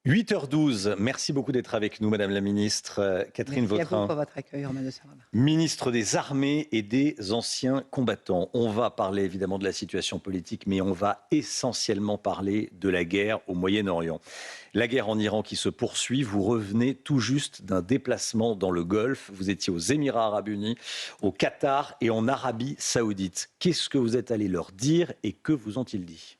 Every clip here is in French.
8h12, merci beaucoup d'être avec nous, Madame la Ministre. Catherine Merci à vous Vautrin, pour votre accueil, Romain de Sarrasin. ministre des Armées et des Anciens Combattants. On va parler évidemment de la situation politique, mais on va essentiellement parler de la guerre au Moyen-Orient. La guerre en Iran qui se poursuit, vous revenez tout juste d'un déplacement dans le Golfe. Vous étiez aux Émirats Arabes Unis, au Qatar et en Arabie Saoudite. Qu'est-ce que vous êtes allé leur dire et que vous ont-ils dit ?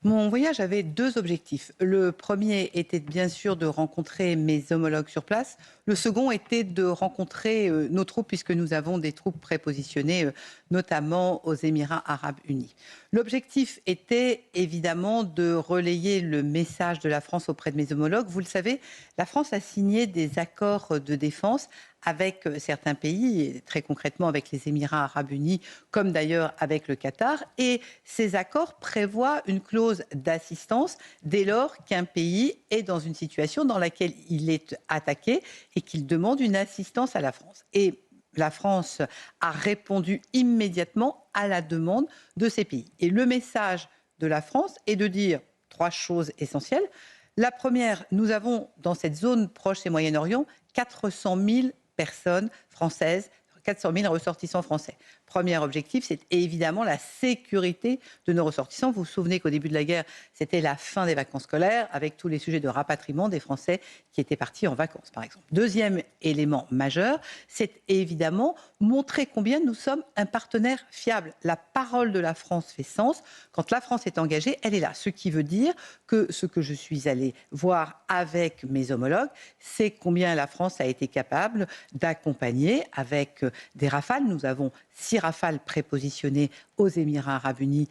Mon voyage avait deux objectifs. Le premier était bien sûr de rencontrer mes homologues sur place. Le second était de rencontrer nos troupes, puisque nous avons des troupes prépositionnées, notamment aux Émirats Arabes Unis. L'objectif était évidemment de relayer le message de la France auprès de mes homologues. Vous le savez, la France a signé des accords de défense avec certains pays, et très concrètement avec les Émirats Arabes Unis, comme d'ailleurs avec le Qatar. Et ces accords prévoient une clause d'assistance dès lors qu'un pays est dans une situation dans laquelle il est attaqué et qu'il demande une assistance à la France. Et la France a répondu immédiatement à la demande de ces pays. Et le message de la France est de dire trois choses essentielles. La première, nous avons dans cette zone proche et Moyen-Orient 400 000 personnes françaises, 400 000 ressortissants français. Premier objectif, c'est évidemment la sécurité de nos ressortissants. Vous vous souvenez qu'au début de la guerre, c'était la fin des vacances scolaires, avec tous les sujets de rapatriement des Français qui étaient partis en vacances, par exemple. Deuxième élément majeur, c'est évidemment montrer combien nous sommes un partenaire fiable. La parole de la France fait sens. Quand la France est engagée, elle est là. Ce qui veut dire que ce que je suis allée voir avec mes homologues, c'est combien la France a été capable d'accompagner avec des Rafales. Nous avons 6 Rafales prépositionnés aux Émirats Arabes Unis.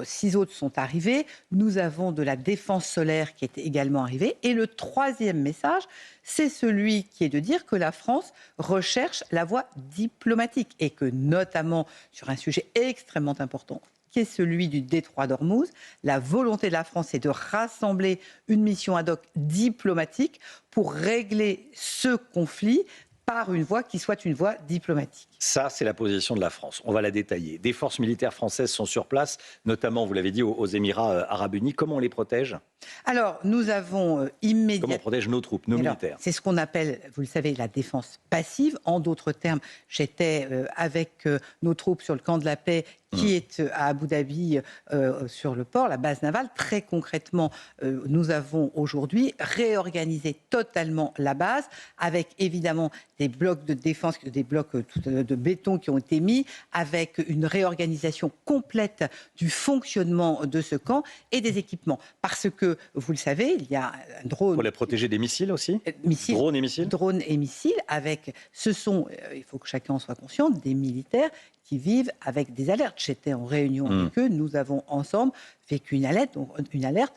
6 autres sont arrivés. Nous avons de la défense solaire qui est également arrivée. Et le troisième message, c'est celui qui est de dire que la France recherche la voie diplomatique et que, notamment sur un sujet extrêmement important, qui est celui du détroit d'Ormuz, la volonté de la France est de rassembler une mission ad hoc diplomatique pour régler ce conflit par une voie qui soit une voie diplomatique. Ça, c'est la position de la France. On va la détailler. Des forces militaires françaises sont sur place, notamment, vous l'avez dit, aux Émirats Arabes Unis. Comment on les protège ? Alors, nous avons immédiatement... Comment on protège nos troupes, nos militaires ? C'est ce qu'on appelle, vous le savez, la défense passive. En d'autres termes, j'étais avec nos troupes sur le camp de la paix qui est à Abu Dhabi, sur le port, la base navale. Très concrètement, nous avons aujourd'hui réorganisé totalement la base, avec évidemment des blocs de défense, des blocs de béton qui ont été mis, avec une réorganisation complète du fonctionnement de ce camp et des équipements. Parce que, vous le savez, il y a un drone... Pour les protéger des missiles aussi ? Drones et missiles ? Drones et missiles, ce sont, il faut que chacun en soit conscient, des militaires qui vivent avec des alertes. J'étais en réunion avec eux, nous avons ensemble vécu une alerte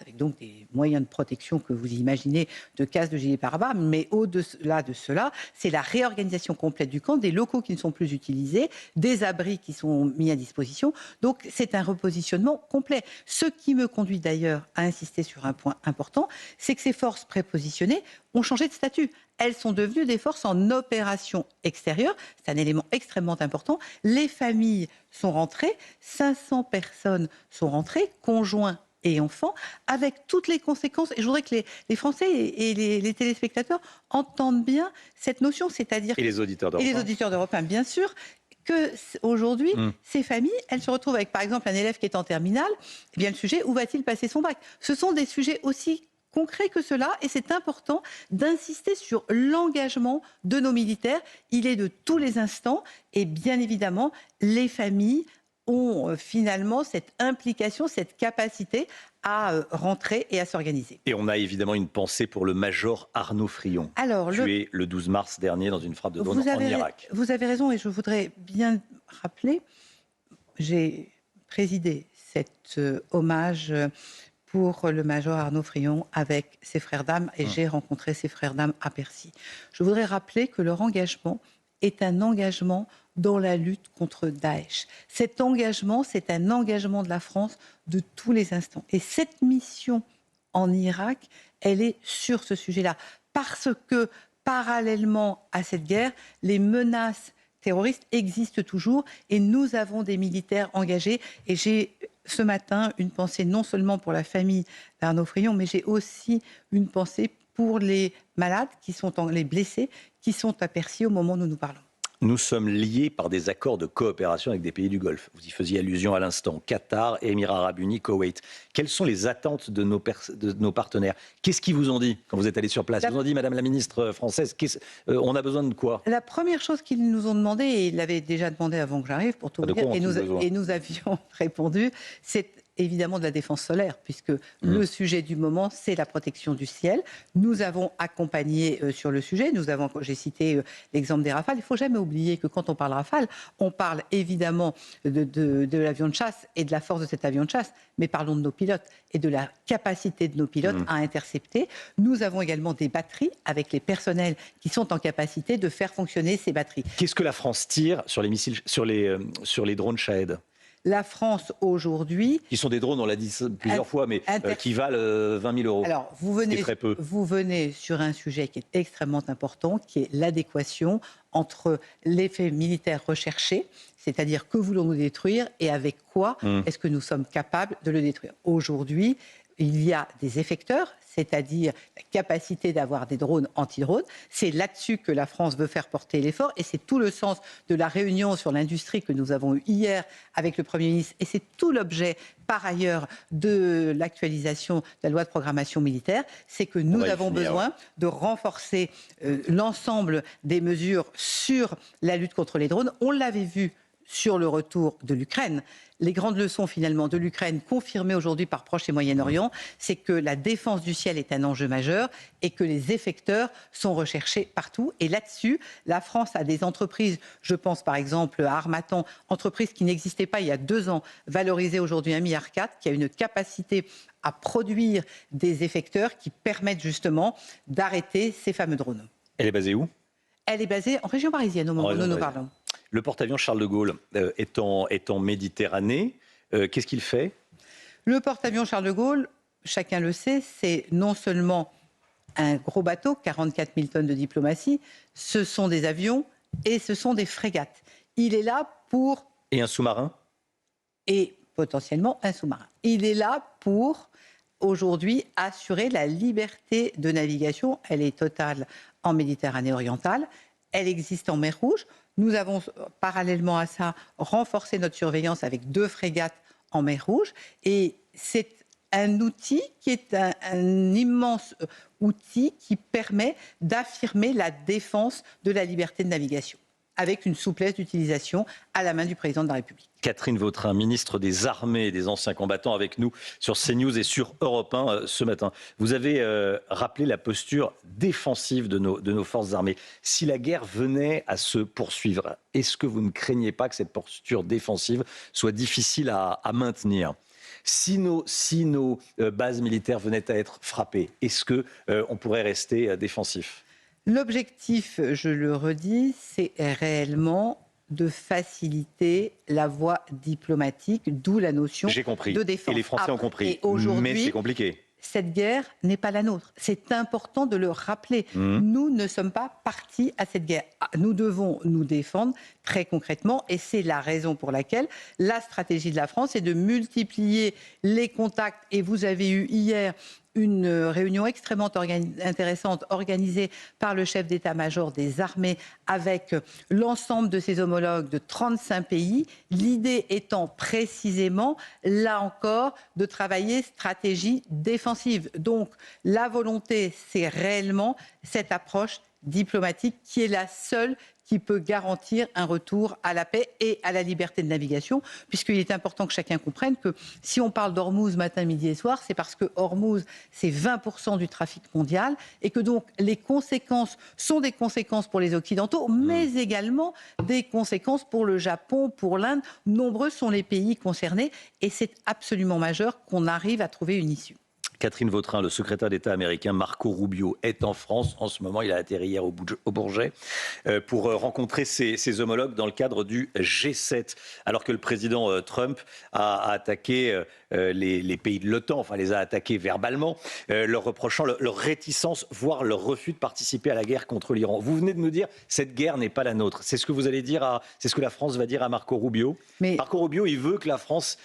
avec donc des moyens de protection que vous imaginez, de casques, de gilets pare-balles, mais au-delà de cela, c'est la réorganisation complète du camp, des locaux qui ne sont plus utilisés, des abris qui sont mis à disposition. Donc c'est un repositionnement complet. Ce qui me conduit d'ailleurs à insister sur un point important, c'est que ces forces prépositionnées ont changé de statut. Elles sont devenues des forces en opération extérieure. C'est un élément extrêmement important. Les familles sont rentrées, 500 personnes sont rentrées, conjoints et enfants, avec toutes les conséquences. Et je voudrais que les Français et les téléspectateurs entendent bien cette notion, c'est-à-dire... Et les auditeurs d'Europe 1. Et les auditeurs d'Europe 1, bien sûr. Qu'aujourd'hui, ces familles, elles se retrouvent avec, par exemple, un élève qui est en terminale. Eh bien, le sujet, où va-t-il passer son bac ? Ce sont des sujets aussi concret que cela, et c'est important d'insister sur l'engagement de nos militaires. Il est de tous les instants, et bien évidemment, les familles ont finalement cette implication, cette capacité à rentrer et à s'organiser. Et on a évidemment une pensée pour le major Arnaud Frion, tué le 12 mars dernier dans une frappe de drone en Irak. Vous avez raison, et je voudrais bien rappeler, j'ai présidé cet hommage pour le major Arnaud Frion avec ses frères d'armes, et j'ai rencontré ses frères d'armes à Percy. Je voudrais rappeler que leur engagement est un engagement dans la lutte contre Daesh. Cet engagement, c'est un engagement de la France de tous les instants. Et cette mission en Irak, elle est sur ce sujet-là. Parce que, parallèlement à cette guerre, les menaces terroristes existent toujours, et nous avons des militaires engagés. Et j'ai ce matin une pensée non seulement pour la famille d'Arnaud Frion, mais j'ai aussi une pensée pour les malades, les blessés, qui sont à Percy au moment où nous parlons. Nous sommes liés par des accords de coopération avec des pays du Golfe. Vous y faisiez allusion à l'instant. Qatar, Émirats arabes unis, Koweït. Quelles sont les attentes de nos partenaires? Qu'est-ce qu'ils vous ont dit quand vous êtes allé sur place? Ils vous ont dit, Madame la ministre française, on a besoin de quoi? La première chose qu'ils nous ont demandé, et ils l'avaient déjà demandé avant que j'arrive, pour tout vous dire, et nous avions répondu, c'est évidemment de la défense solaire, puisque le sujet du moment, c'est la protection du ciel. Nous avons accompagné sur le sujet. J'ai cité l'exemple des Rafales. Il ne faut jamais oublier que quand on parle Rafale, on parle évidemment de l'avion de chasse et de la force de cet avion de chasse, mais parlons de nos pilotes et de la capacité de nos pilotes à intercepter. Nous avons également des batteries avec les personnels qui sont en capacité de faire fonctionner ces batteries. Qu'est-ce que la France tire sur les missiles, sur les drones Shahed? La France aujourd'hui... Qui sont des drones, on l'a dit plusieurs fois, mais qui valent 20 000 €. Alors, vous venez sur un sujet qui est extrêmement important, qui est l'adéquation entre l'effet militaire recherché, c'est-à-dire que voulons-nous détruire et avec quoi est-ce que nous sommes capables de le détruire. Aujourd'hui, il y a des effecteurs, c'est-à-dire la capacité d'avoir des drones anti-drones. C'est là-dessus que la France veut faire porter l'effort et c'est tout le sens de la réunion sur l'industrie que nous avons eue hier avec le Premier ministre et c'est tout l'objet, par ailleurs, de l'actualisation de la loi de programmation militaire. C'est que nous avons besoin de renforcer l'ensemble des mesures sur la lutte contre les drones. On l'avait vu sur le retour de l'Ukraine. Les grandes leçons finalement de l'Ukraine confirmées aujourd'hui par Proche et Moyen-Orient, c'est que la défense du ciel est un enjeu majeur et que les effecteurs sont recherchés partout. Et là-dessus, la France a des entreprises, je pense par exemple à Harmattan, entreprise qui n'existait pas il y a 2 ans, valorisée aujourd'hui 1,4 milliard, qui a une capacité à produire des effecteurs qui permettent justement d'arrêter ces fameux drones. Elle est basée où? Elle est basée en région parisienne au moment où nous parlons. Le porte-avions Charles de Gaulle est en Méditerranée. Qu'est-ce qu'il fait? Le porte-avions Charles de Gaulle, chacun le sait, c'est non seulement un gros bateau, 44 000 tonnes de diplomatie, ce sont des avions et ce sont des frégates. Il est là pour... Et un sous-marin? Et potentiellement un sous-marin. Il est là pour, aujourd'hui, assurer la liberté de navigation. Elle est totale en Méditerranée orientale. Elle existe en mer Rouge. Nous avons, parallèlement à ça, renforcé notre surveillance avec 2 frégates en mer Rouge. Et c'est un outil qui est un immense outil qui permet d'affirmer la défense de la liberté de navigation, avec une souplesse d'utilisation à la main du président de la République. Catherine Vautrin, ministre des Armées et des Anciens Combattants, avec nous sur CNews et sur Europe 1 ce matin. Vous avez rappelé la posture défensive de nos forces armées. Si la guerre venait à se poursuivre, est-ce que vous ne craignez pas que cette posture défensive soit difficile à maintenir ? Si nos bases militaires venaient à être frappées, est-ce qu'on pourrait rester défensif ? L'objectif, je le redis, c'est réellement de faciliter la voie diplomatique, d'où la notion de défense. Et les Français ont compris, mais c'est compliqué. Cette guerre n'est pas la nôtre. C'est important de le rappeler. Nous ne sommes pas partis à cette guerre. Nous devons nous défendre très concrètement et c'est la raison pour laquelle la stratégie de la France est de multiplier les contacts. Et vous avez eu hier une réunion extrêmement intéressante organisée par le chef d'état-major des armées avec l'ensemble de ses homologues de 35 pays. L'idée étant précisément, là encore, de travailler stratégie défensive. Donc la volonté, c'est réellement cette approche diplomatique qui est la seule qui peut garantir un retour à la paix et à la liberté de navigation, puisqu'il est important que chacun comprenne que si on parle d'Ormuz matin, midi et soir, c'est parce que Ormuz, c'est 20% du trafic mondial, et que donc les conséquences sont des conséquences pour les Occidentaux, mais également des conséquences pour le Japon, pour l'Inde. Nombreux sont les pays concernés, et c'est absolument majeur qu'on arrive à trouver une issue. Catherine Vautrin, le secrétaire d'État américain Marco Rubio, est en France en ce moment. Il a atterri hier au Bourget pour rencontrer ses homologues dans le cadre du G7. Alors que le président Trump a attaqué les pays de l'OTAN, enfin les a attaqués verbalement, leur reprochant leur réticence, voire leur refus de participer à la guerre contre l'Iran. Vous venez de nous dire, cette guerre n'est pas la nôtre. C'est ce que vous allez dire, c'est ce que la France va dire à Marco Rubio. Marco Rubio, il veut que la France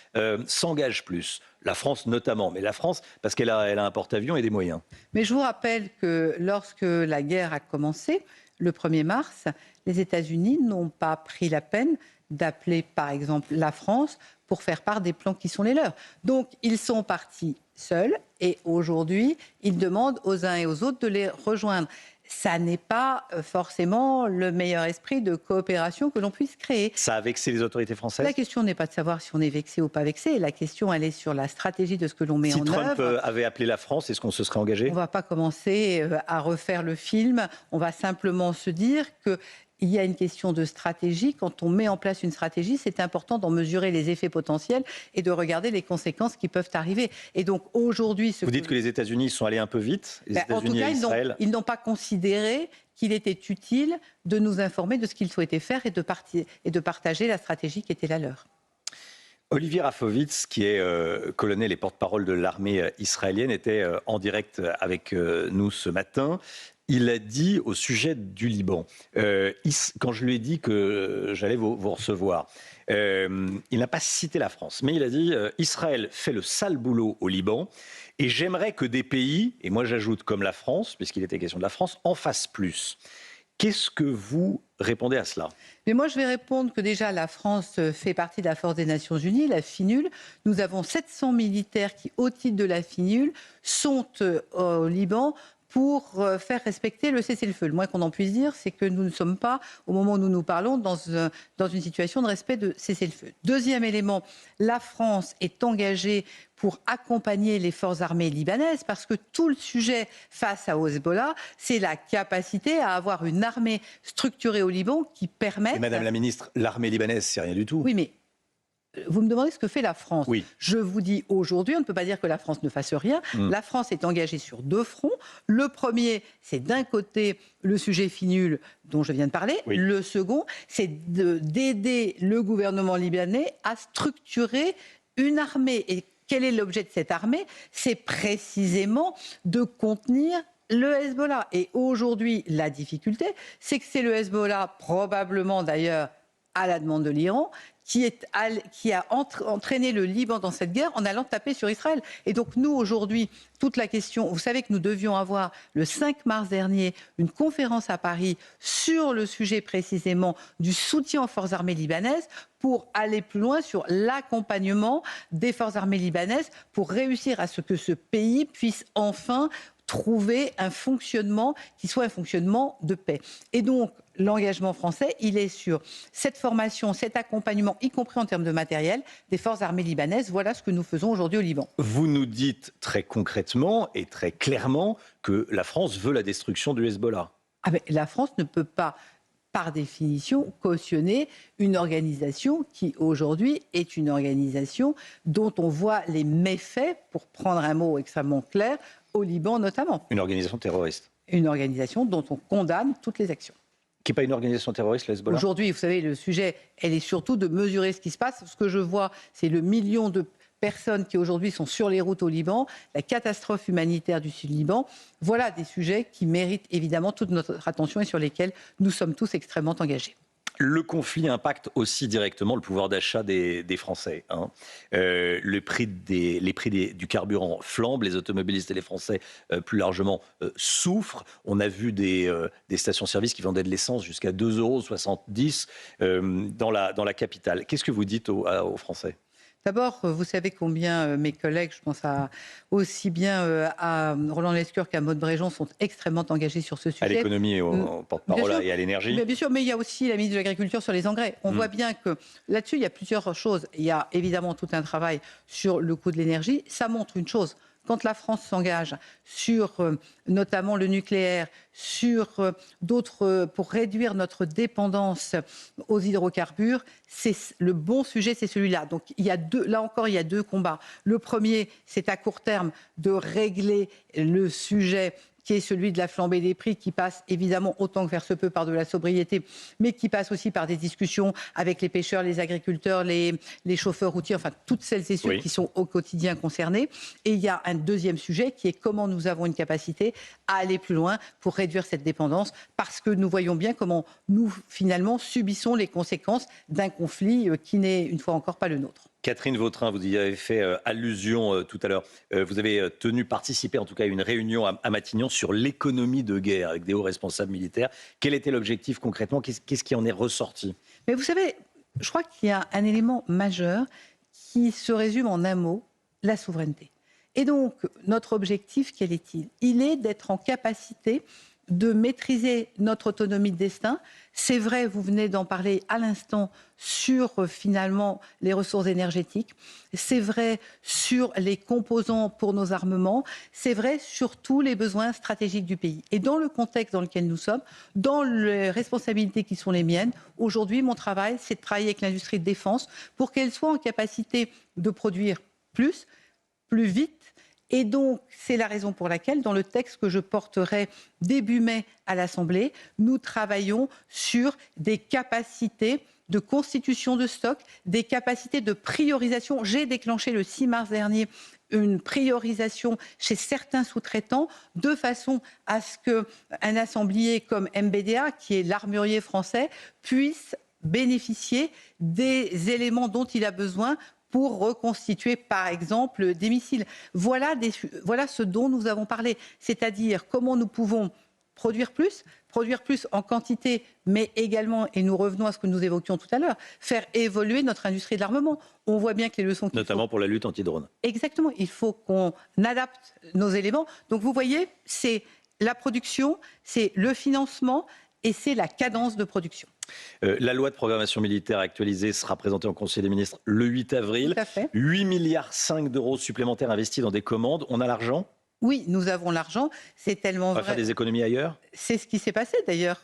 s'engage plus. La France notamment, mais la France, parce qu'elle a un porte-avions et des moyens. Mais je vous rappelle que lorsque la guerre a commencé, le 1er mars, les États-Unis n'ont pas pris la peine d'appeler, par exemple, la France pour faire part des plans qui sont les leurs. Donc, ils sont partis seuls et aujourd'hui, ils demandent aux uns et aux autres de les rejoindre. Ça n'est pas forcément le meilleur esprit de coopération que l'on puisse créer. Ça a vexé les autorités françaises ? La question n'est pas de savoir si on est vexé ou pas vexé. La question, elle est sur la stratégie de ce que l'on met en œuvre. Si Trump avait appelé la France, est-ce qu'on se serait engagé ? On ne va pas commencer à refaire le film. On va simplement se dire que il y a une question de stratégie. Quand on met en place une stratégie, c'est important d'en mesurer les effets potentiels et de regarder les conséquences qui peuvent arriver. Et donc aujourd'hui... Vous dites que les États-Unis sont allés un peu vite, les États-Unis et Israël. Ils n'ont pas considéré qu'il était utile de nous informer de ce qu'ils souhaitaient faire et de partager la stratégie qui était la leur. Olivier Rafovitz, qui est colonel et porte-parole de l'armée israélienne, était en direct avec nous ce matin. Il a dit au sujet du Liban, quand je lui ai dit que j'allais vous recevoir, il n'a pas cité la France, mais il a dit Israël fait le sale boulot au Liban et j'aimerais que des pays, et moi j'ajoute comme la France, puisqu'il était question de la France, en fassent plus. Qu'est-ce que vous répondez à cela ? Mais moi, je vais répondre que déjà, la France fait partie de la force des Nations Unies, la FINUL. Nous avons 700 militaires qui, au titre de la FINUL, sont au Liban pour faire respecter le cessez-le-feu. Le moins qu'on en puisse dire, c'est que nous ne sommes pas, au moment où nous nous parlons, dans une situation de respect de cessez-le-feu. Deuxième élément, la France est engagée pour accompagner les forces armées libanaises, parce que tout le sujet face à Hezbollah, c'est la capacité à avoir une armée structurée au Liban qui permette... Madame la ministre, l'armée libanaise, c'est rien du tout. Oui, mais vous me demandez ce que fait la France. Oui. Je vous dis aujourd'hui, on ne peut pas dire que la France ne fasse rien. La France est engagée sur deux fronts. Le premier, c'est d'un côté le sujet FINUL dont je viens de parler. Oui. Le second, c'est d'aider le gouvernement libanais à structurer une armée. Et quel est l'objet de cette armée ? C'est précisément de contenir le Hezbollah. Et aujourd'hui, la difficulté, c'est que c'est le Hezbollah, probablement d'ailleurs à la demande de l'Iran, qui a entraîné le Liban dans cette guerre en allant taper sur Israël. Et donc nous, aujourd'hui, toute la question... Vous savez que nous devions avoir, le 5 mars dernier, une conférence à Paris sur le sujet précisément du soutien aux forces armées libanaises pour aller plus loin sur l'accompagnement des forces armées libanaises pour réussir à ce que ce pays puisse enfin trouver un fonctionnement qui soit un fonctionnement de paix. Et donc, l'engagement français, il est sur cette formation, cet accompagnement, y compris en termes de matériel, des forces armées libanaises. Voilà ce que nous faisons aujourd'hui au Liban. Vous nous dites très concrètement et très clairement que la France veut la destruction du Hezbollah. Ah ben, la France ne peut pas, par définition, cautionner une organisation qui, aujourd'hui, est une organisation dont on voit les méfaits, pour prendre un mot extrêmement clair, au Liban notamment. Une organisation terroriste. Une organisation dont on condamne toutes les actions. Qui n'est pas une organisation terroriste, le Hezbollah ? Aujourd'hui, vous savez, le sujet, elle est surtout de mesurer ce qui se passe. Ce que je vois, c'est le million de personnes qui aujourd'hui sont sur les routes au Liban, la catastrophe humanitaire du Sud-Liban. Voilà des sujets qui méritent évidemment toute notre attention et sur lesquels nous sommes tous extrêmement engagés. Le conflit impacte aussi directement le pouvoir d'achat des Français. Les prix du carburant flambent, les automobilistes et les Français plus largement souffrent. On a vu des stations-service qui vendaient de l'essence jusqu'à 2,70 € dans la capitale. Qu'est-ce que vous dites aux Français ? D'abord, vous savez combien mes collègues, je pense aussi bien à Roland Lescure qu'à Maud Bréjon, sont extrêmement engagés sur ce sujet. À l'économie, au porte-parole et à l'énergie. Bien sûr, mais il y a aussi la ministre de l'Agriculture sur les engrais. On voit bien que là-dessus, il y a plusieurs choses. Il y a évidemment tout un travail sur le coût de l'énergie. Ça montre une chose, quand la France s'engage sur notamment le nucléaire, sur d'autres, pour réduire notre dépendance aux hydrocarbures, c'est le bon sujet, c'est celui-là. Donc là encore, il y a deux combats. Le premier, c'est à court terme de régler le sujet qui est celui de la flambée des prix, qui passe évidemment autant que faire se peut par de la sobriété, mais qui passe aussi par des discussions avec les pêcheurs, les agriculteurs, les chauffeurs routiers, enfin toutes celles et ceux qui sont au quotidien concernés. Et il y a un deuxième sujet qui est comment nous avons une capacité à aller plus loin pour réduire cette dépendance, parce que nous voyons bien comment nous, finalement, subissons les conséquences d'un conflit qui n'est, une fois encore, pas le nôtre. Catherine Vautrin, vous y avez fait allusion tout à l'heure. Vous avez participé en tout cas à une réunion à Matignon sur l'économie de guerre avec des hauts responsables militaires. Quel était l'objectif concrètement ? Qu'est-ce qui en est ressorti ? Mais vous savez, je crois qu'il y a un élément majeur qui se résume en un mot, la souveraineté. Et donc, notre objectif, quel est-il ? Il est d'être en capacité de maîtriser notre autonomie de destin. C'est vrai, vous venez d'en parler à l'instant, sur finalement les ressources énergétiques. C'est vrai sur les composants pour nos armements. C'est vrai sur tous les besoins stratégiques du pays. Et dans le contexte dans lequel nous sommes, dans les responsabilités qui sont les miennes, aujourd'hui, mon travail, c'est de travailler avec l'industrie de défense pour qu'elle soit en capacité de produire plus vite. Et donc, c'est la raison pour laquelle, dans le texte que je porterai début mai à l'Assemblée, nous travaillons sur des capacités de constitution de stock, des capacités de priorisation. J'ai déclenché le 6 mars dernier une priorisation chez certains sous-traitants, de façon à ce qu'un assemblier comme MBDA, qui est l'armurier français, puisse bénéficier des éléments dont il a besoin pour reconstituer, par exemple, des missiles. Voilà ce dont nous avons parlé, c'est-à-dire comment nous pouvons produire plus en quantité, mais également, et nous revenons à ce que nous évoquions tout à l'heure, faire évoluer notre industrie de l'armement. On voit bien que les leçons... Notamment pour la lutte anti-drone. Exactement, il faut qu'on adapte nos éléments. Donc vous voyez, c'est la production, c'est le financement et c'est la cadence de production. La loi de programmation militaire actualisée sera présentée au Conseil des ministres le 8 avril. Tout à fait. 8,5 milliards d'euros supplémentaires investis dans des commandes. On a l'argent ? Oui, nous avons l'argent. C'est tellement vrai. On va faire des économies ailleurs ? C'est ce qui s'est passé d'ailleurs.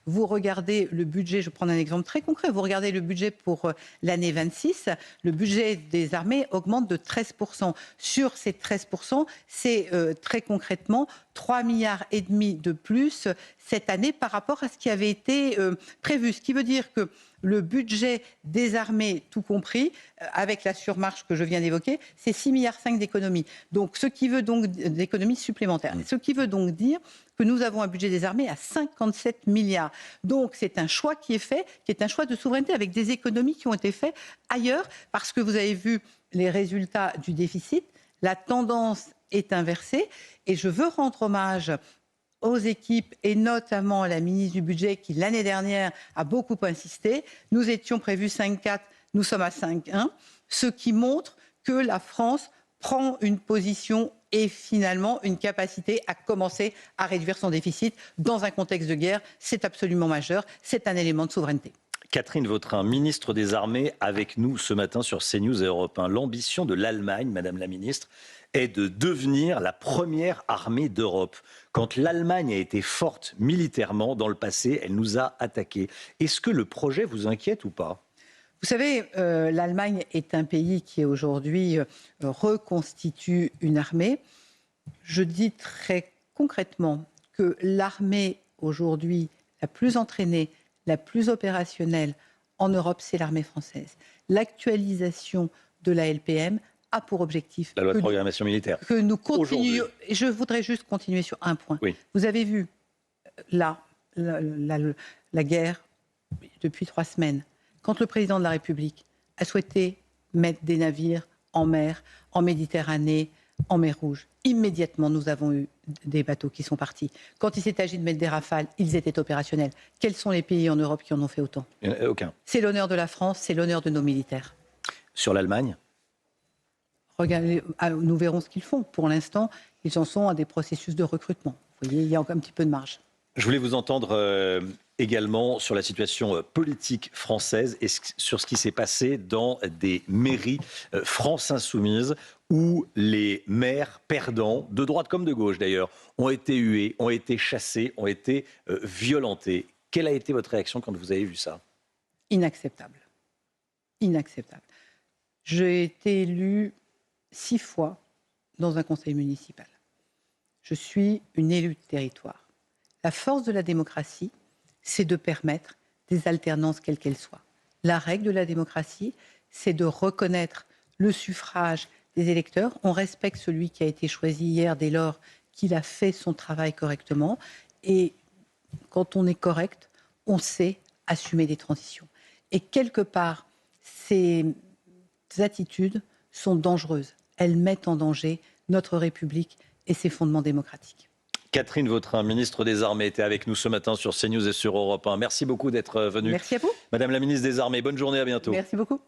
Vous regardez le budget, je prends un exemple très concret, vous regardez le budget pour l'année 26, le budget des armées augmente de 13%. Sur ces 13%, c'est très concrètement 3,5 milliards de plus cette année par rapport à ce qui avait été prévu. Ce qui veut dire que le budget des armées, tout compris, avec la surmarge que je viens d'évoquer, c'est 6,5 milliards d'économies. Donc, ce qui veut donc d'économies supplémentaires. Ce qui veut donc dire que nous avons un budget des armées à 57 milliards. Donc, c'est un choix qui est fait, qui est un choix de souveraineté avec des économies qui ont été faites ailleurs, parce que vous avez vu les résultats du déficit. La tendance est inversée et je veux rendre hommage aux équipes et notamment à la ministre du Budget qui, l'année dernière, a beaucoup insisté. Nous étions prévus 5,4, nous sommes à 5,1, ce qui montre que la France prend une position et finalement une capacité à commencer à réduire son déficit dans un contexte de guerre. C'est absolument majeur, c'est un élément de souveraineté. Catherine Vautrin, ministre des Armées, avec nous ce matin sur CNews et Europe 1. L'ambition de l'Allemagne, Madame la Ministre, est de devenir la première armée d'Europe. Quand l'Allemagne a été forte militairement dans le passé, elle nous a attaqués. Est-ce que le projet vous inquiète ou pas ? Vous savez, l'Allemagne est un pays qui aujourd'hui reconstitue une armée. Je dis très concrètement que l'armée aujourd'hui la plus entraînée, la plus opérationnelle en Europe, c'est l'armée française. L'actualisation de la LPM a pour objectif... La loi de programmation militaire. Que nous continuions... Et je voudrais juste continuer sur un point. Oui. Vous avez vu, là, la guerre depuis 3 semaines. Quand le président de la République a souhaité mettre des navires en mer, en Méditerranée, en mer Rouge, immédiatement, nous avons eu des bateaux qui sont partis. Quand il s'est agi de mettre des Rafales, ils étaient opérationnels. Quels sont les pays en Europe qui en ont fait autant ? Aucun. C'est l'honneur de la France, c'est l'honneur de nos militaires. Sur l'Allemagne ? Regardez, nous verrons ce qu'ils font. Pour l'instant, ils en sont à des processus de recrutement. Vous voyez, il y a encore un petit peu de marge. Je voulais vous entendre également sur la situation politique française et sur ce qui s'est passé dans des mairies France Insoumise où les maires perdants, de droite comme de gauche d'ailleurs, ont été hués, ont été chassés, ont été violentés. Quelle a été votre réaction quand vous avez vu ça? Inacceptable. Inacceptable. J'ai été élue 6 fois dans un conseil municipal. Je suis une élue de territoire. La force de la démocratie, c'est de permettre des alternances quelles qu'elles soient. La règle de la démocratie, c'est de reconnaître le suffrage des électeurs. On respecte celui qui a été choisi hier dès lors qu'il a fait son travail correctement. Et quand on est correct, on sait assumer des transitions. Et quelque part, ces attitudes sont dangereuses. Elles mettent en danger notre République et ses fondements démocratiques. Catherine Vautrin, ministre des Armées, était avec nous ce matin sur CNews et sur Europe 1. Merci beaucoup d'être venue. Merci à vous. Madame la ministre des Armées, bonne journée, à bientôt. Merci beaucoup.